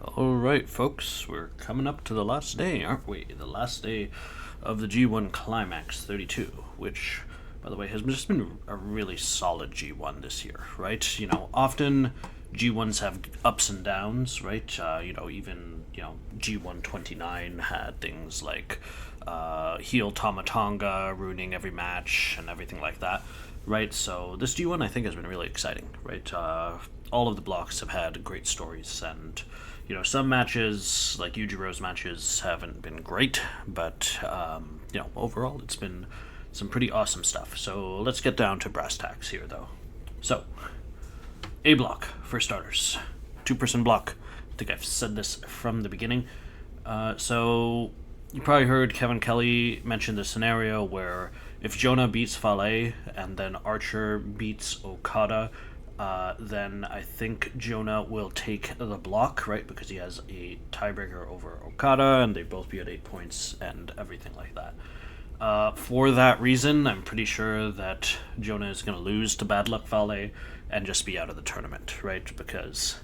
Alright, folks, we're coming up to the last day, aren't we? The last day of the G1 Climax 32, which, by the way, has just been a really solid G1 this year, right? Often G1s have ups and downs, right? Even G1 29 had things like heel Tomatonga ruining every match and everything like that, right? So this G1 I think has been really exciting, right? All of the blocks have had great stories, and some matches like Yujiro's matches haven't been great, but overall it's been some pretty awesome stuff. So let's get down to brass tacks here, though. So A block for starters, two-person block. I think I've said this from the beginning. So you probably heard Kevin Kelly mention the scenario where if Jonah beats Fale and then Archer beats Okada, then I think Jonah will take the block, right? Because he has a tiebreaker over Okada, and they both be at 8 points and everything like that. For that reason, I'm pretty sure that Jonah is going to lose to Bad Luck Fale and just be out of the tournament, right? Because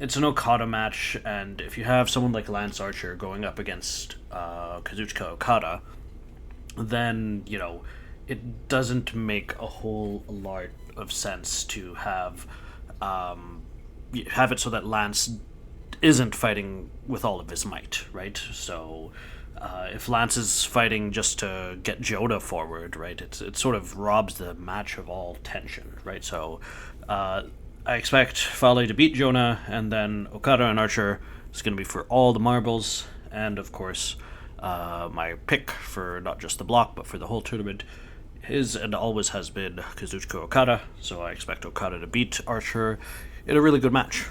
it's an Okada match, and if you have someone like Lance Archer going up against Kazuchika Okada, then, it doesn't make a whole lot of sense to have it so that Lance isn't fighting with all of his might, right? So if Lance is fighting just to get Joda forward, right, it sort of robs the match of all tension, right? So I expect Fale to beat Jonah, and then Okada and Archer is going to be for all the marbles, and of course my pick for not just the block but for the whole tournament is and always has been Kazuchika Okada, so I expect Okada to beat Archer in a really good match.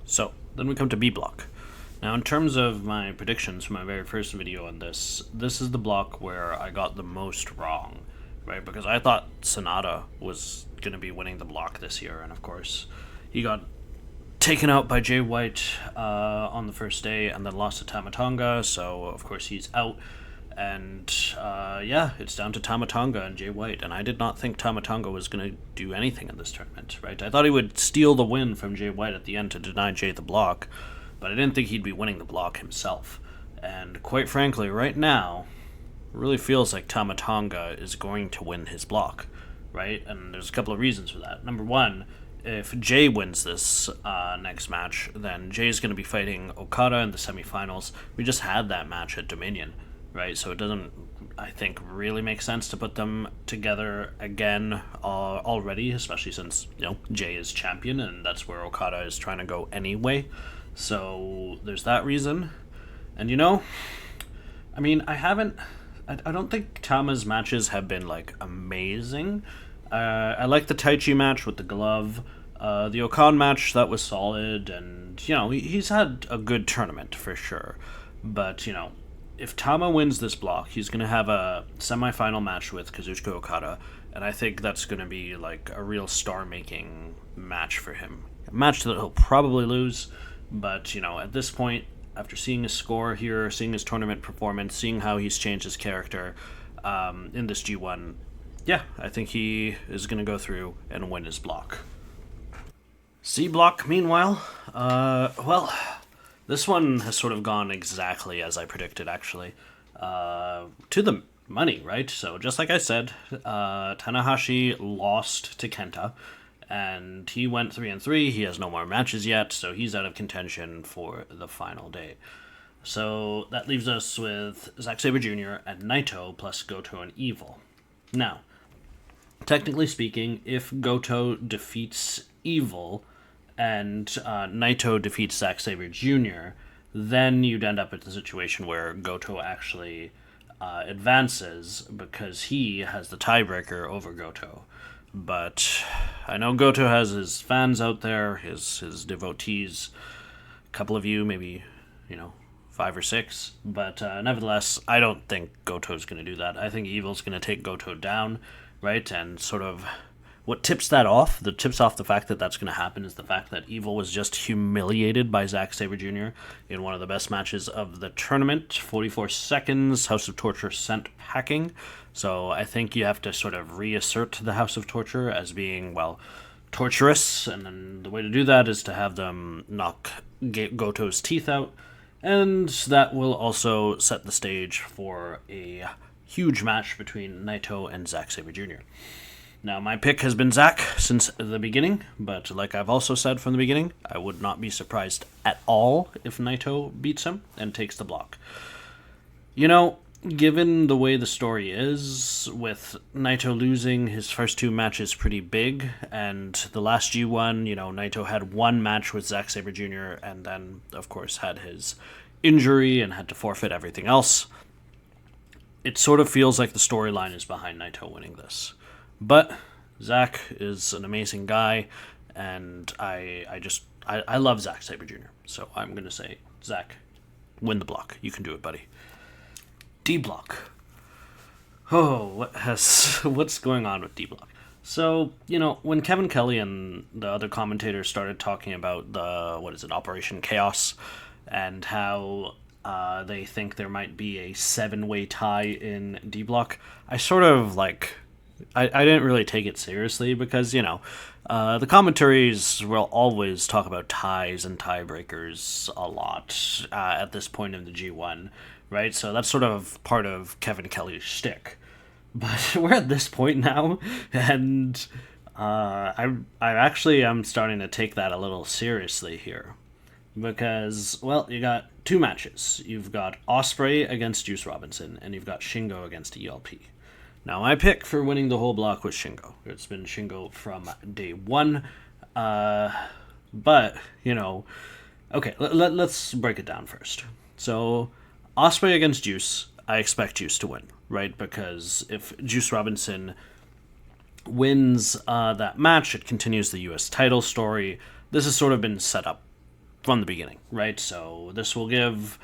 So, then we come to B block. Now, in terms of my predictions for my very first video on this is the block where I got the most wrong, right? Because I thought Sonata was going to be winning the block this year, and of course, he got taken out by Jay White on the first day and then lost to Tamatonga, so of course he's out. And it's down to Tamatonga and Jay White, and I did not think Tamatonga was going to do anything in this tournament, right? I thought he would steal the win from Jay White at the end to deny Jay the block, but I didn't think he'd be winning the block himself. And quite frankly, right now, it really feels like Tamatonga is going to win his block, right? And there's a couple of reasons for that. Number one, if Jay wins this next match, then Jay's going to be fighting Okada in the semifinals. We just had that match at Dominion, right? So it doesn't, I think, really make sense to put them together again already, especially since, Jay is champion, and that's where Okada is trying to go anyway. So there's that reason. And, I don't think Tama's matches have been, amazing. I like the Taichi match with the glove. The Okan match, that was solid, and, he's had a good tournament for sure. But, if Tama wins this block, he's going to have a semi-final match with Kazuchika Okada, and I think that's going to be a real star-making match for him. A match that he'll probably lose, but at this point, after seeing his score here, seeing his tournament performance, seeing how he's changed his character in this G1, I think he is going to go through and win his block. C block, meanwhile, this one has sort of gone exactly as I predicted, actually. To the money, right? So just like I said, Tanahashi lost to Kenta, and he went 3-3. He has no more matches yet, so he's out of contention for the final day. So that leaves us with Zack Sabre Jr. and Naito plus Goto and Evil. Now, technically speaking, if Goto defeats Evil and Naito defeats Zack Sabre Jr., then you'd end up at the situation where Goto actually advances because he has the tiebreaker over Goto. But I know Goto has his fans out there, his devotees, a couple of you, maybe, 5 or 6. But nevertheless, I don't think Goto's going to do that. I think Evil's going to take Goto down, right? And sort of what tips off the fact that that's going to happen is the fact that Evil was just humiliated by Zack Sabre Jr. in one of the best matches of the tournament. 44 seconds, House of Torture sent packing. So I think you have to sort of reassert the House of Torture as being, torturous, and then the way to do that is to have them knock Goto's teeth out, and that will also set the stage for a huge match between Naito and Zack Sabre Jr. Now, my pick has been Zack since the beginning, but like I've also said from the beginning, I would not be surprised at all if Naito beats him and takes the block. You know, given the way the story is, with Naito losing his first two matches pretty big, and the last G1, Naito had one match with Zack Sabre Jr., and then, of course, had his injury and had to forfeit everything else. It sort of feels like the storyline is behind Naito winning this. But Zack is an amazing guy, and I love Zack Sabre Jr., so I'm going to say, Zack, win the block. You can do it, buddy. D block. Oh, what's going on with D block? So, when Kevin Kelly and the other commentators started talking about Operation Chaos, and how they think there might be a 7-way tie in D block, I sort of I didn't really take it seriously because, the commentaries will always talk about ties and tiebreakers a lot at this point in the G1, right? So that's sort of part of Kevin Kelly's shtick. But we're at this point now, and I actually am starting to take that a little seriously here. Because, well, you got two matches. You've got Ospreay against Juice Robinson, and you've got Shingo against ELP. Now, my pick for winning the whole block was Shingo. It's been Shingo from day one. But, okay, let's break it down first. So, Ospreay against Juice, I expect Juice to win, right? Because if Juice Robinson wins that match, it continues the U.S. title story. This has sort of been set up from the beginning, right? So this will give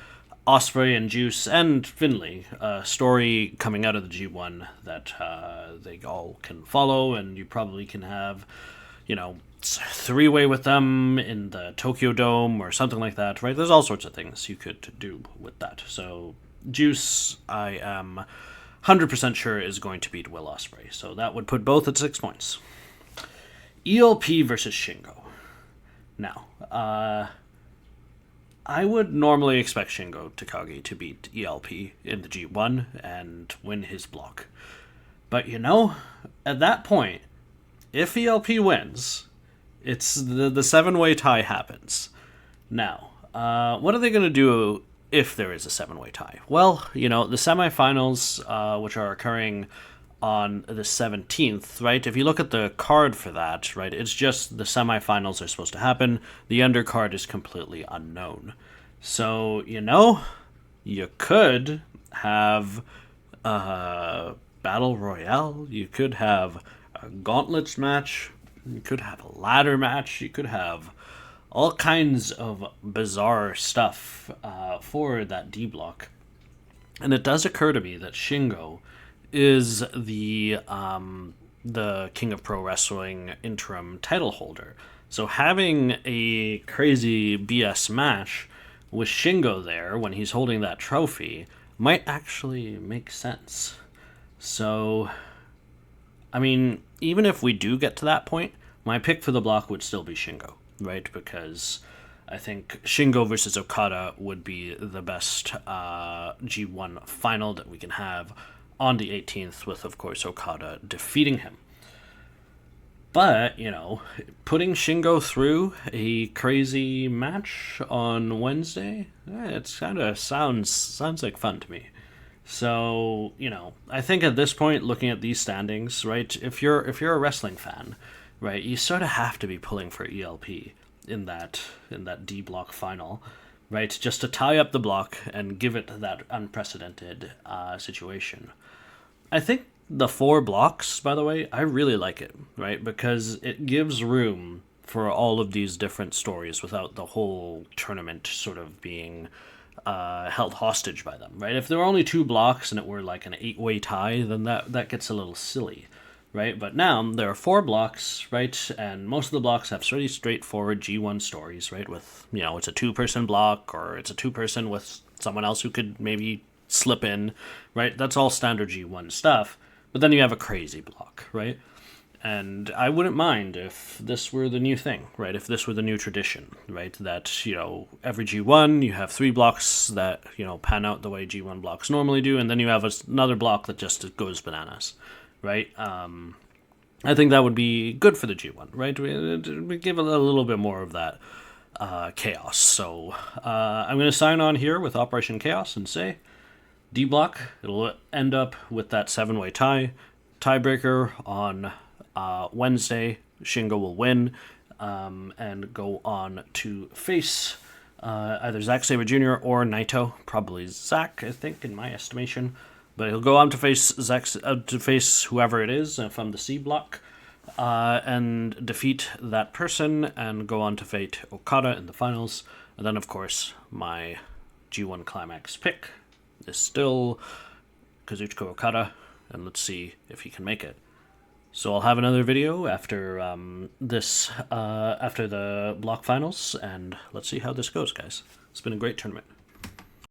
Ospreay and Juice and Finlay a story coming out of the G1 that they all can follow, and you probably can have, 3-way with them in the Tokyo Dome or something like that, right? There's all sorts of things you could do with that. So Juice, I am 100% sure, is going to beat Will Ospreay. So that would put both at 6 points. ELP versus Shingo. Now, I would normally expect Shingo Takagi to beat ELP in the G1 and win his block. But at that point, if ELP wins, it's the 7-way tie happens. Now, what are they going to do if there is a 7-way tie? Well, the semifinals, which are occurring on the 17th, right? If you look at the card for that, right, it's just the semifinals are supposed to happen. The undercard is completely unknown. So, you could have a battle royale. You could have a gauntlets match. You could have a ladder match. You could have all kinds of bizarre stuff for that D block. And it does occur to me that Shingo is the King of Pro Wrestling interim title holder. So having a crazy BS match with Shingo there when he's holding that trophy might actually make sense. So, I mean, even if we do get to that point, my pick for the block would still be Shingo, right? Because I think Shingo versus Okada would be the best G1 final that we can have on the 18th, with, of course, Okada defeating him. But, putting Shingo through a crazy match on Wednesday, it kind of sounds like fun to me. So, I think at this point, looking at these standings, right, if you're a wrestling fan, right, you sort of have to be pulling for ELP in that D block final, right, just to tie up the block and give it that unprecedented situation. I think the 4 blocks, by the way, I really like it, right? Because it gives room for all of these different stories without the whole tournament sort of being held hostage by them, right? If there were only 2 blocks and it were like an 8-way tie, then that gets a little silly, right? But now there are 4 blocks, right? And most of the blocks have pretty straightforward G1 stories, right? With, it's a 2-person block, or it's a 2-person with someone else who could maybe slip in, right? That's all standard G1 stuff. But then you have a crazy block, right? And I wouldn't mind if this were the new thing, right? If this were the new tradition, right? That, every G1 you have 3 blocks that, pan out the way G1 blocks normally do, and then you have another block that just goes bananas, right? I think that would be good for the G1, right? We give it a little bit more of that chaos. So I'm going to sign on here with Operation Chaos and say D block. It'll end up with that 7-way tiebreaker on Wednesday. Shingo will win and go on to face either Zack Sabre Jr. or Naito. Probably Zack, I think, in my estimation. But he'll go on to face to face whoever it is from the C block, and defeat that person, and go on to fight Okada in the finals. And then, of course, my G1 Climax pick is still Kazuchika Okada, and let's see if he can make it. So I'll have another video after after the block finals, and let's see how this goes, guys. It's been a great tournament.